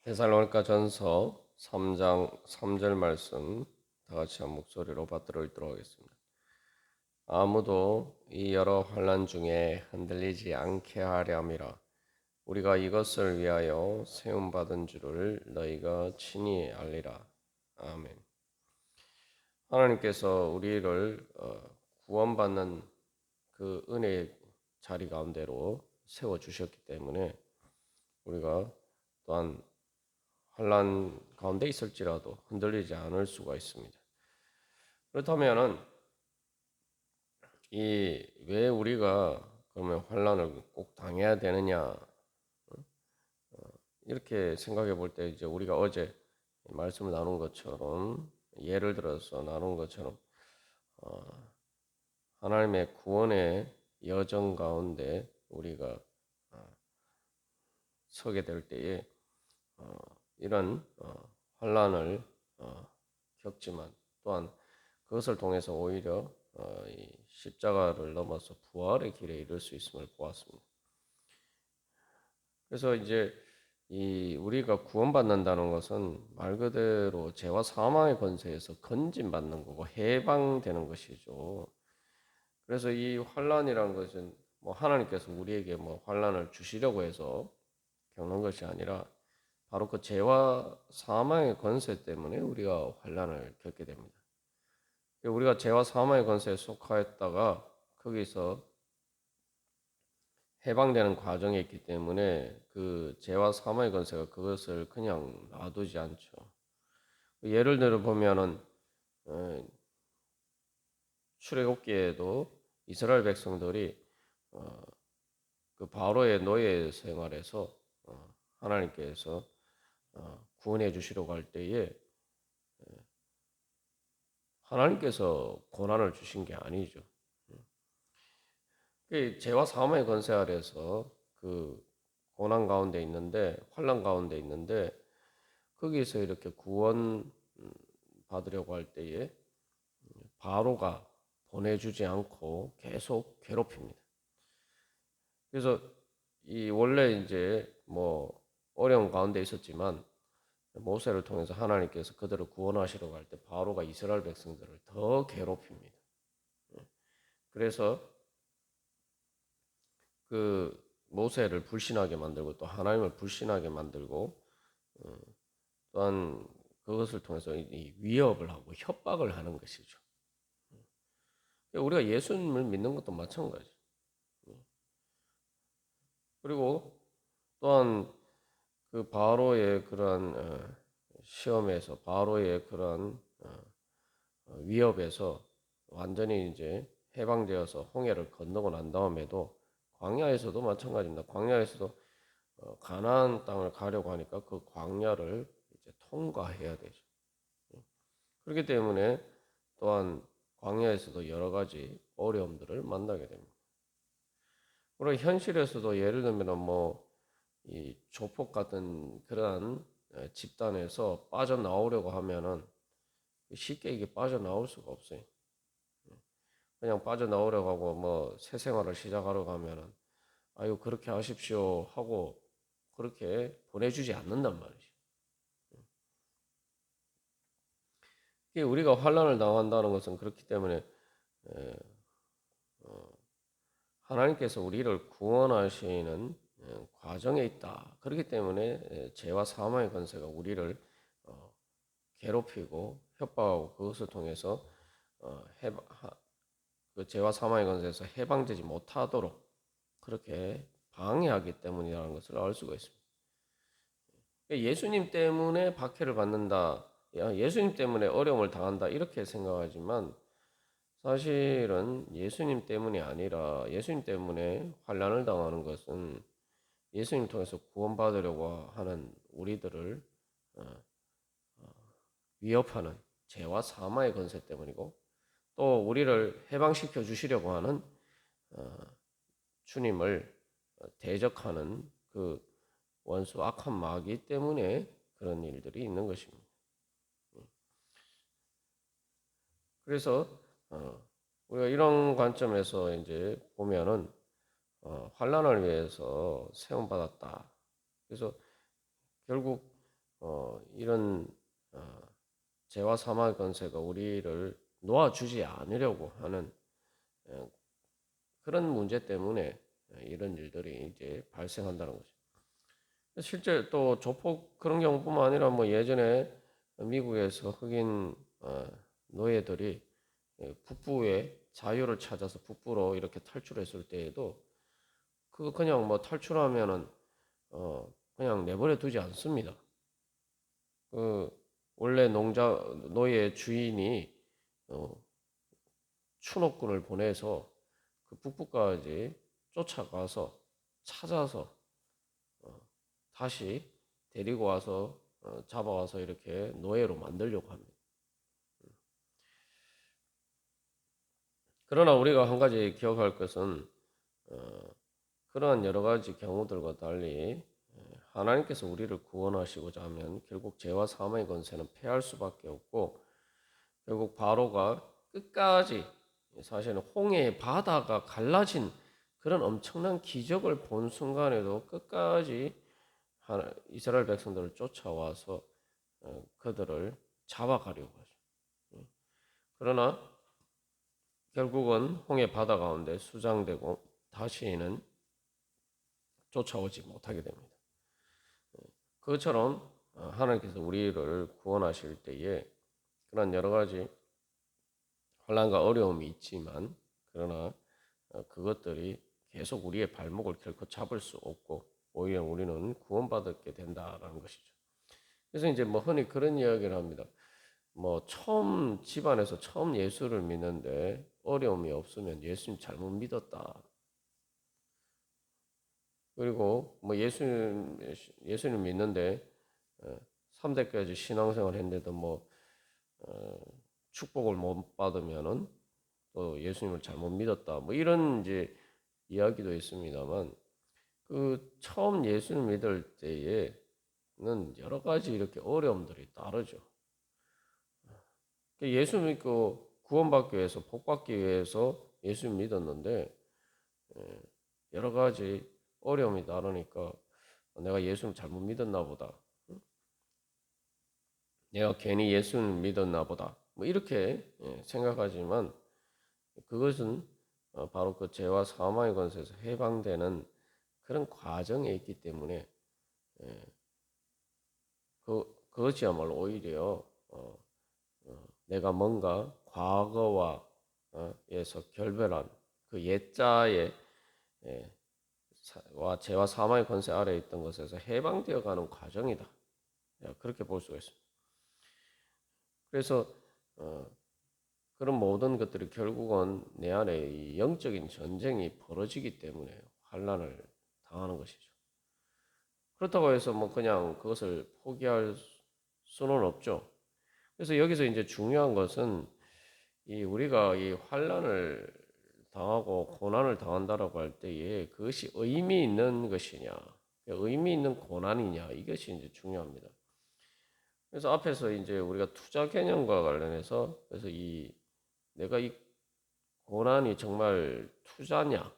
데살로니가 전서 3장 3절 말씀 다 같이 한 목소리로 받들어 읽도록 하겠습니다. 아무도 이 여러 환난 중에 흔들리지 않게 하려 함이라. 우리가 이것을 위하여 세움 받은 줄을 너희가 친히 알리라. 아멘. 하나님께서 우리를 구원받는 그 은혜의 자리 가운데로 세워 주셨기 때문에 우리가 또한 환란 가운데 있을지라도 흔들리지 않을 수가 있습니다. 그렇다면은 이 왜 우리가 그러면 환란을 꼭 당해야 되느냐 이렇게 생각해 볼 때 이제 우리가 어제 말씀을 나눈 것처럼 예를 들어서 나눈 것처럼 하나님의 구원의 여정 가운데 우리가 서게 될 때에 이런 환란을 겪지만 또한 그것을 통해서 오히려 이 십자가를 넘어서 부활의 길에 이를 수 있음을 보았습니다. 그래서 이제 이 우리가 구원받는다는 것은 말 그대로 죄와 사망의 권세에서 건진받는 거고 해방되는 것이죠. 그래서 이 환란이란 것은 뭐 하나님께서 우리에게 뭐 환란을 주시려고 해서 겪는 것이 아니라 바로 그 죄와 사망의 권세 때문에 우리가 환란을 겪게 됩니다. 우리가 죄와 사망의 권세에 속하였다가 거기서 해방되는 과정에 있기 때문에 그 죄와 사망의 권세가 그것을 그냥 놔두지 않죠. 예를 들어 보면은 출애굽기에도 이스라엘 백성들이 그 바로의 노예 생활에서 하나님께서 구원해 주시려고 할 때에 하나님께서 고난을 주신 게 아니죠. 그 죄와 사망의 권세 아래서 그 고난 가운데 있는데 환난 가운데 있는데 거기서 이렇게 구원 받으려고 할 때에 바로가 보내주지 않고 계속 괴롭힙니다. 그래서 이 원래 이제 뭐 어려운 가운데 있었지만 모세를 통해서 하나님께서 그들을 구원하시려고 할 때 바로가 이스라엘 백성들을 더 괴롭힙니다. 그래서 그 모세를 불신하게 만들고 또 하나님을 불신하게 만들고 또한 그것을 통해서 이 위협을 하고 협박을 하는 것이죠. 우리가 예수님을 믿는 것도 마찬가지. 그리고 또한 그 바로의 그러한 시험에서 바로의 그러한 위협에서 완전히 이제 해방되어서 홍해를 건너고 난 다음에도 광야에서도 마찬가지입니다. 광야에서도 가나안 땅을 가려고 하니까 그 광야를 이제 통과해야 되죠. 그렇기 때문에 또한 광야에서도 여러 가지 어려움들을 만나게 됩니다. 그리고 현실에서도 예를 들면 뭐 이 조폭 같은 그러한 집단에서 빠져나오려고 하면은 쉽게 이게 빠져나올 수가 없어요. 그냥 빠져나오려고 하고 뭐 새 생활을 시작하려고 하면은 아유 그렇게 하십시오 하고 그렇게 보내주지 않는단 말이죠. 우리가 환난을 당한다는 것은 그렇기 때문에 하나님께서 우리를 구원하시는 과정에 있다. 그렇기 때문에 죄와 사망의 권세가 우리를 괴롭히고 협박하고 그것을 통해서 그 죄와 사망의 권세에서 해방되지 못하도록 그렇게 방해하기 때문이라는 것을 알 수가 있습니다. 예수님 때문에 박해를 받는다, 예수님 때문에 어려움을 당한다 이렇게 생각하지만 사실은 예수님 때문이 아니라 예수님 때문에 환난을 당하는 것은 예수님 통해서 구원받으려고 하는 우리들을 위협하는 죄와 사망의 권세 때문이고 또 우리를 해방시켜 주시려고 하는 주님을 대적하는 그 원수 악한 마귀 때문에 그런 일들이 있는 것입니다. 그래서 우리가 이런 관점에서 이제 보면은 환난을 위해서 세움 받았다. 그래서 결국 이런 죄와 사망의 권세가 우리를 놓아주지 않으려고 하는 그런 문제 때문에 이런 일들이 이제 발생한다는 거죠. 실제 또 조폭 그런 경우뿐만 아니라 뭐 예전에 미국에서 흑인 노예들이 북부의 자유를 찾아서 북부로 이렇게 탈출했을 때에도 그 그냥 뭐 탈출하면은 그냥 내버려 두지 않습니다. 그 원래 노예 주인이 어, 추노꾼을 보내서 그 북부까지 쫓아가서 찾아서 다시 데리고 와서 잡아와서 이렇게 노예로 만들려고 합니다. 그러나 우리가 한 가지 기억할 것은 그러한 여러 가지 경우들과 달리 하나님께서 우리를 구원하시고자 하면 결국 죄와 사망의 권세는 패할 수밖에 없고 결국 바로가 끝까지 사실은 홍해의 바다가 갈라진 그런 엄청난 기적을 본 순간에도 끝까지 이스라엘 백성들을 쫓아와서 그들을 잡아가려고 하죠. 그러나 결국은 홍해 바다 가운데 수장되고 다시는 쫓아오지 못하게 됩니다. 그것처럼 하나님께서 우리를 구원하실 때에 그런 여러 가지 환난과 어려움이 있지만 그러나 그것들이 계속 우리의 발목을 결코 잡을 수 없고 오히려 우리는 구원받게 된다라는 것이죠. 그래서 이제 뭐 흔히 그런 이야기를 합니다. 뭐 처음 집안에서 처음 예수를 믿는데 어려움이 없으면 예수님 잘못 믿었다. 그리고 뭐 예수님 믿는데 3대까지 신앙생활 했는데도 뭐 축복을 못 받으면은 또 예수님을 잘못 믿었다. 뭐 이런 이제 이야기도 있습니다만 그 처음 예수를 믿을 때에는 여러 가지 이렇게 어려움들이 따르죠. 예수 믿고 구원받기 위해서 복받기 위해서 예수 믿었는데 여러 가지 어려움이 따르니까 내가 예수를 잘못 믿었나 보다. 내가 괜히 예수를 믿었나 보다. 뭐 이렇게 생각하지만 그것은 바로 그 죄와 사망의 권세에서 해방되는 그런 과정에 있기 때문에 그것이야말로 오히려 내가 뭔가 과거와 에서 결별한 그 옛자의 와 죄와 사망의 권세 아래에 있던 것에서 해방되어 가는 과정이다. 그렇게 볼 수가 있습니다. 그래서 그런 모든 것들이 결국은 내 안에 영적인 전쟁이 벌어지기 때문에 환난을 당하는 것이죠. 그렇다고 해서 뭐 그냥 그것을 포기할 수는 없죠. 그래서 여기서 이제 중요한 것은 우리가 이 환난을 당하고 고난을 당한다라고 할 때에 그것이 의미 있는 것이냐, 의미 있는 고난이냐 이것이 이제 중요합니다. 그래서 앞에서 이제 우리가 투자 개념과 관련해서 그래서 내가 이 고난이 정말 투자냐,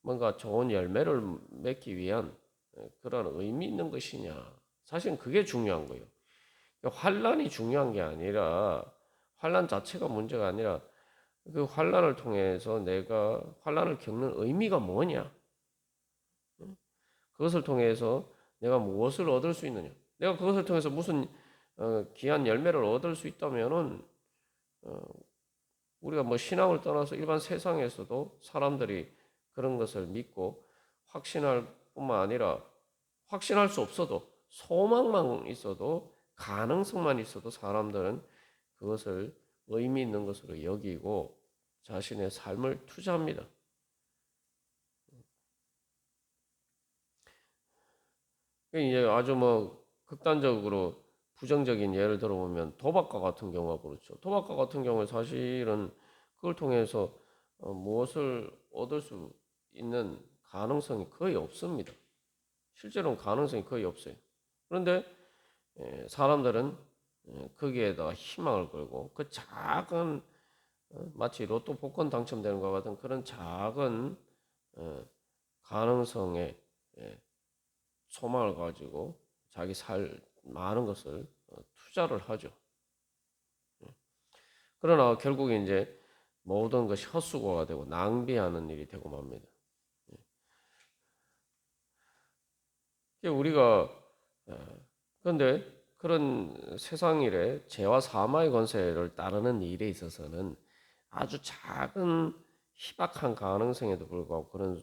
뭔가 좋은 열매를 맺기 위한 그런 의미 있는 것이냐, 사실은 그게 중요한 거예요. 환란이 중요한 게 아니라 환란 자체가 문제가 아니라 그 환란을 통해서 내가 환란을 겪는 의미가 뭐냐, 그것을 통해서 내가 무엇을 얻을 수 있느냐, 내가 그것을 통해서 무슨 귀한 열매를 얻을 수 있다면은 우리가 뭐 신앙을 떠나서 일반 세상에서도 사람들이 그런 것을 믿고 확신할 뿐만 아니라 확신할 수 없어도 소망만 있어도 가능성만 있어도 사람들은 그것을 의미 있는 것으로 여기고 자신의 삶을 투자합니다. 이제 아주 뭐 극단적으로 부정적인 예를 들어보면 도박과 같은 경우가 그렇죠. 도박과 같은 경우에 사실은 그걸 통해서 무엇을 얻을 수 있는 가능성이 거의 없습니다. 실제로는 가능성이 거의 없어요. 그런데 사람들은 거기에다 희망을 걸고 그 작은 마치 로또 복권 당첨되는 것 같은 그런 작은 가능성에 소망을 가지고 자기 살 많은 것을 투자를 하죠. 그러나 결국에 이제 모든 것이 헛수고가 되고 낭비하는 일이 되고 맙니다. 우리가 그런데 그런 세상 일에 죄와 사망의 권세를 따르는 일에 있어서는 아주 작은 희박한 가능성에도 불구하고 그런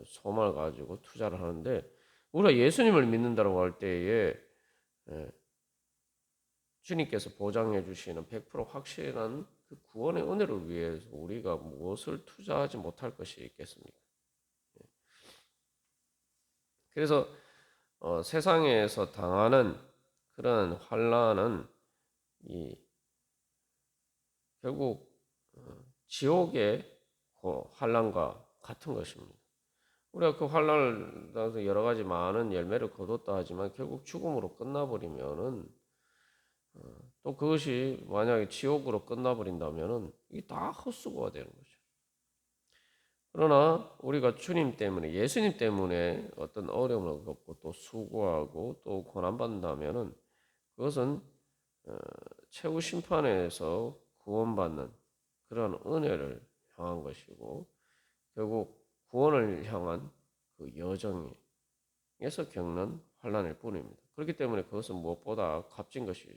소망을 가지고 투자를 하는데, 우리가 예수님을 믿는다고 할 때에 주님께서 보장해 주시는 100% 확실한 그 구원의 은혜를 위해서 우리가 무엇을 투자하지 못할 것이 있겠습니까? 그래서 세상에서 당하는 그런 환란은 결국 지옥의 환란과 같은 것입니다. 우리가 그 환란을 통해서 여러 가지 많은 열매를 거뒀다 하지만 결국 죽음으로 끝나버리면은 또 그것이 만약에 지옥으로 끝나버린다면은 이게 다 헛수고가 되는 거죠. 그러나 우리가 주님 때문에, 예수님 때문에 어떤 어려움을 겪고 또 수고하고 또 고난받는다면은 그것은 최후 심판에서 구원받는 그런 은혜를 향한 것이고, 결국 구원을 향한 그 여정에서 겪는 환난일 뿐입니다. 그렇기 때문에 그것은 무엇보다 값진 것이죠.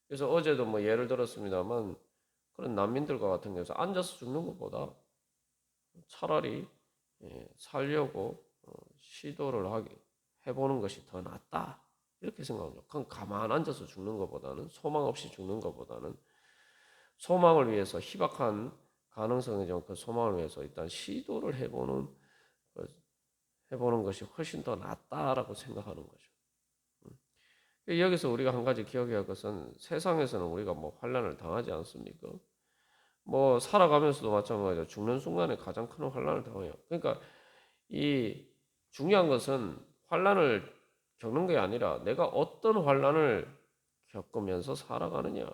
그래서 어제도 뭐 예를 들었습니다만, 그런 난민들과 같은 경우서 앉아서 죽는 것보다 차라리 살려고 시도를 해보는 것이 더 낫다, 이렇게 생각합니다. 그냥 가만 앉아서 죽는 것보다는, 소망 없이 죽는 것보다는 소망을 위해서, 희박한 가능성이죠. 그 소망을 위해서 일단 시도를 해보는 것이 훨씬 더 낫다라고 생각하는 거죠. 여기서 우리가 한 가지 기억해야 할 것은, 세상에서는 우리가 뭐 환난을 당하지 않습니까? 뭐 살아가면서도 마찬가지로 죽는 순간에 가장 큰 환난을 당해요. 그러니까 이 중요한 것은 환난을 겪는 게 아니라 내가 어떤 환난을 겪으면서 살아가느냐.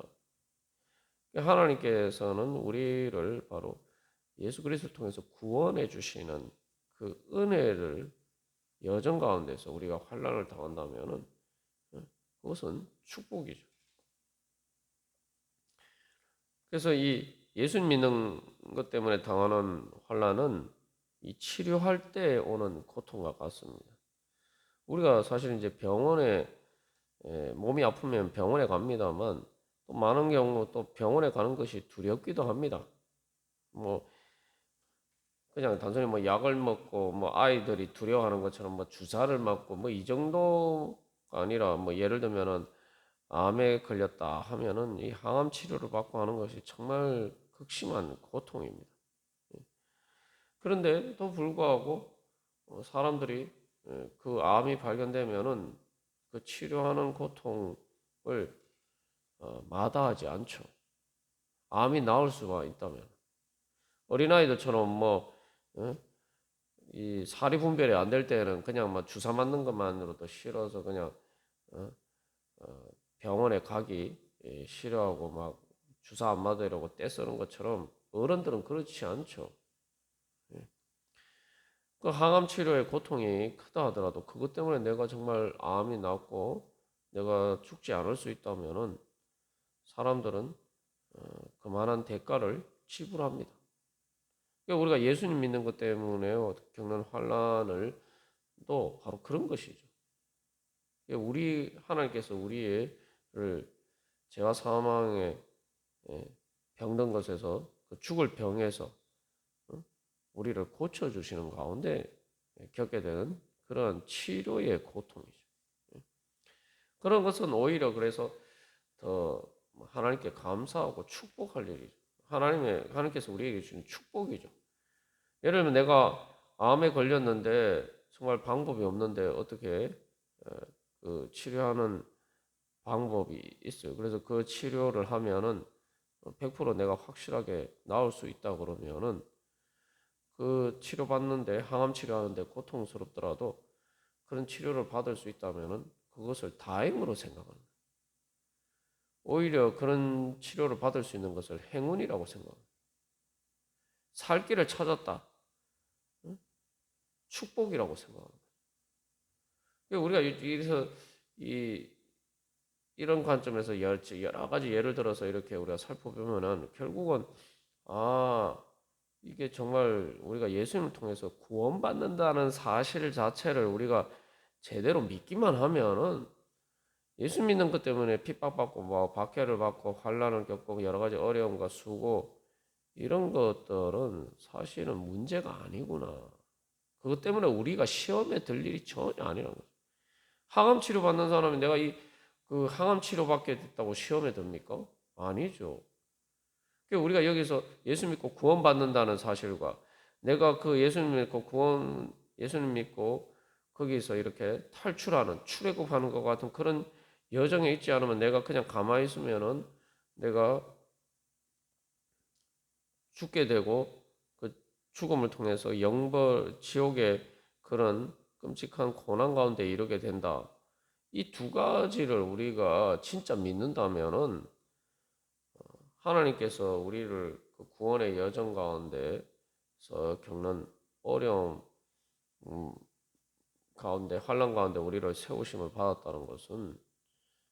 하나님께서는 우리를 바로 예수 그리스도를 통해서 구원해 주시는 그 은혜를 여정 가운데서 우리가 환난을 당한다면은 그것은 축복이죠. 그래서 이 예수님 믿는 것 때문에 당하는 환난은 이 치료할 때 오는 고통과 같습니다. 우리가 사실 이제 병원에 몸이 아프면 병원에 갑니다만, 또 많은 경우 또 병원에 가는 것이 두렵기도 합니다. 뭐 그냥 단순히 뭐 약을 먹고 뭐 아이들이 두려워하는 것처럼 뭐 주사를 맞고 뭐 이 정도가 아니라, 뭐 예를 들면은 암에 걸렸다 하면은 이 항암 치료를 받고 하는 것이 정말 극심한 고통입니다. 그런데도 불구하고 사람들이 그 암이 발견되면은 그 치료하는 고통을 마다하지 않죠. 암이 나을 수가 있다면. 어린아이들처럼 이 사리 분별이 안 될 때는 그냥 뭐 주사 맞는 것만으로도 싫어서 그냥 어, 병원에 가기 싫어하고 막 주사 안 맞으려고 떼쓰는 것처럼, 어른들은 그렇지 않죠. 그 항암 치료의 고통이 크다 하더라도 그것 때문에 내가 정말 암이 낫고 내가 죽지 않을 수 있다면은 사람들은 그만한 대가를 지불합니다. 그러니까 우리가 예수님 믿는 것 때문에 겪는 환란을 또 바로 그런 것이죠. 하나님께서 우리를 죄와 사망에 병든 것에서, 그 죽을 병에서 우리를 고쳐주시는 가운데 겪게 되는 그런 치료의 고통이죠. 그런 것은 오히려 그래서 더 하나님께 감사하고 축복할 일이죠. 하나님께서 우리에게 주신 축복이죠. 예를 들면 내가 암에 걸렸는데 정말 방법이 없는데 어떻게 그 치료하는 방법이 있어요. 그래서 그 치료를 하면은 100% 내가 확실하게 나을 수 있다 그러면은, 그 치료받는데, 항암 치료하는데 고통스럽더라도 그런 치료를 받을 수 있다면은 그것을 다행으로 생각합니다. 오히려 그런 치료를 받을 수 있는 것을 행운이라고 생각합니다. 살 길을 찾았다. 축복이라고 생각합니다. 우리가 이래서 이 이런 관점에서 여러 가지 예를 들어서 이렇게 우리가 살펴보면은 결국은 아 이게 정말 우리가 예수님을 통해서 구원받는다는 사실 자체를 우리가 제대로 믿기만 하면은 예수 믿는 것 때문에 핍박받고 뭐 박해를 받고 환난을 겪고 여러 가지 어려움과 수고 이런 것들은 사실은 문제가 아니구나. 그것 때문에 우리가 시험에 들 일이 전혀 아니라는 거죠. 항암 치료 받는 사람이 내가 그 항암 치료 받게 됐다고 시험에 듭니까? 아니죠. 그러니까 우리가 여기서 예수 믿고 구원받는다는 사실과 내가 그 예수님 믿고 예수님 믿고 거기서 이렇게 탈출하는 출애굽하는 것 같은 그런 여정에 있지 않으면 내가 그냥 가만히 있으면은 내가 죽게 되고 그 죽음을 통해서 지옥의 그런 끔찍한 고난 가운데 이르게 된다. 이 두 가지를 우리가 진짜 믿는다면은 하나님께서 우리를 그 구원의 여정 가운데서 겪는 어려움 음, 가운데 환난 가운데 우리를 세우심을 받았다는 것은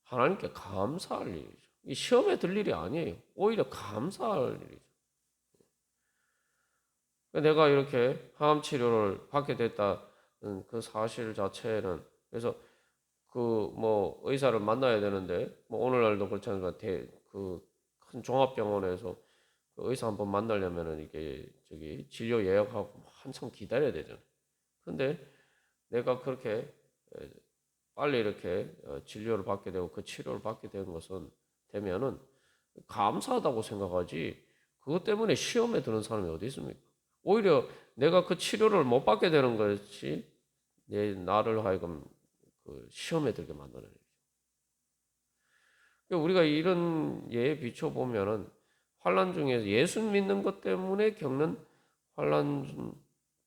하나님께 감사할 일이죠. 이 시험에 들 일이 아니에요. 오히려 감사할 일이죠. 내가 이렇게 항암 치료를 받게 됐다는 그 사실 자체는 그래서 그 뭐 의사를 만나야 되는데 뭐 오늘날도 그렇잖아요. 그 큰 종합병원에서 그 의사 한번 만나려면은 이게 저기 진료 예약하고 한참 기다려야 되잖아요. 근데 내가 그렇게 빨리 이렇게 진료를 받게 되고 그 치료를 받게 된 것은 되면은 감사하다고 생각하지 그것 때문에 시험에 드는 사람이 어디 있습니까? 오히려 내가 그 치료를 못 받게 되는 것이 나를 하여금 그 시험에 들게 만드는 거죠. 그러니까 우리가 이런 예에 비춰 보면은 환란 중에서 예수 믿는 것 때문에 겪는 환란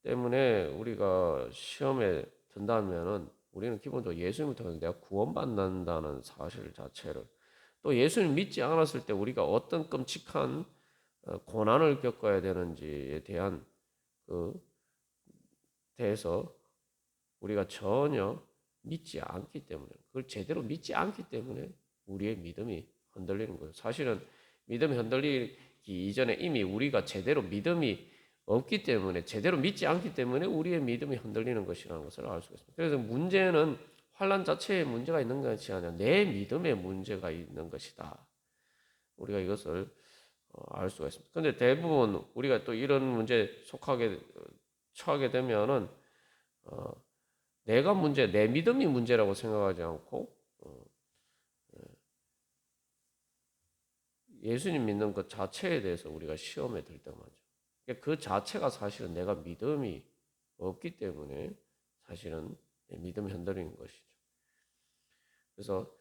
때문에 우리가 시험에 든다면은 우리는 기본적으로 예수님을 통해서 내가 구원받는다는 사실 자체를 또 예수를 믿지 않았을 때 우리가 어떤 끔찍한 고난을 겪어야 되는지에 대한 그 대해서 우리가 전혀 믿지 않기 때문에 그걸 제대로 믿지 않기 때문에 우리의 믿음이 흔들리는 거예요. 사실은 믿음이 흔들리기 이전에 이미 우리가 제대로 믿음이 없기 때문에 제대로 믿지 않기 때문에 우리의 믿음이 흔들리는 것이라는 것을 알 수가 있습니다. 그래서 문제는 환란 자체에 문제가 있는 것이 아니라 내 믿음에 문제가 있는 것이다. 우리가 이것을 알 수가 있습니다. 그런데 대부분 우리가 또 이런 문제에 처하게 되면은 어, 내 믿음이 문제라고 생각하지 않고 예수님 믿는 것 자체에 대해서 우리가 시험에 들 때가 많죠. 그 자체가 사실은 내가 믿음이 없기 때문에 사실은 내 믿음이 흔들리는 것이죠. 그래서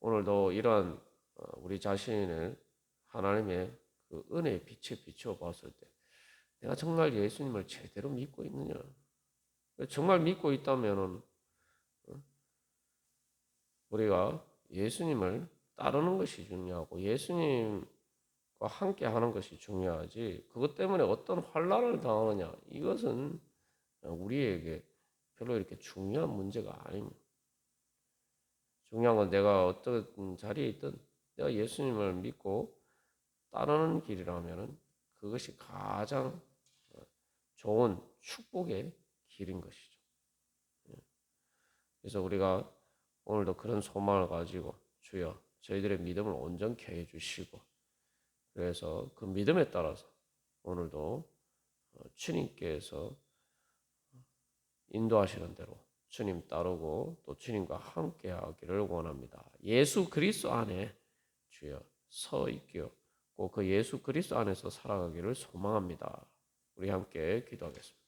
오늘도 이러한 우리 자신을 하나님의 그 은혜의 빛에 비추어 봤을 때 내가 정말 예수님을 제대로 믿고 있느냐? 정말 믿고 있다면은 우리가 예수님을 따르는 것이 중요하고 예수님과 함께 하는 것이 중요하지. 그것 때문에 어떤 환란을 당하느냐 이것은 우리에게 별로 이렇게 중요한 문제가 아닙니다. 중요한 건 내가 어떤 자리에 있든 내가 예수님을 믿고 따르는 길이라면은 그것이 가장 좋은 축복의 길인 것이죠. 그래서 우리가 오늘도 그런 소망을 가지고 주여 저희들의 믿음을 온전케 해주시고 그래서 그 믿음에 따라서 오늘도 주님께서 인도하시는 대로 주님 따르고 또 주님과 함께 하기를 원합니다. 예수 그리스도 안에 주여 서 있기요. 꼭 그 예수 그리스도 안에서 살아가기를 소망합니다. 우리 함께 기도하겠습니다.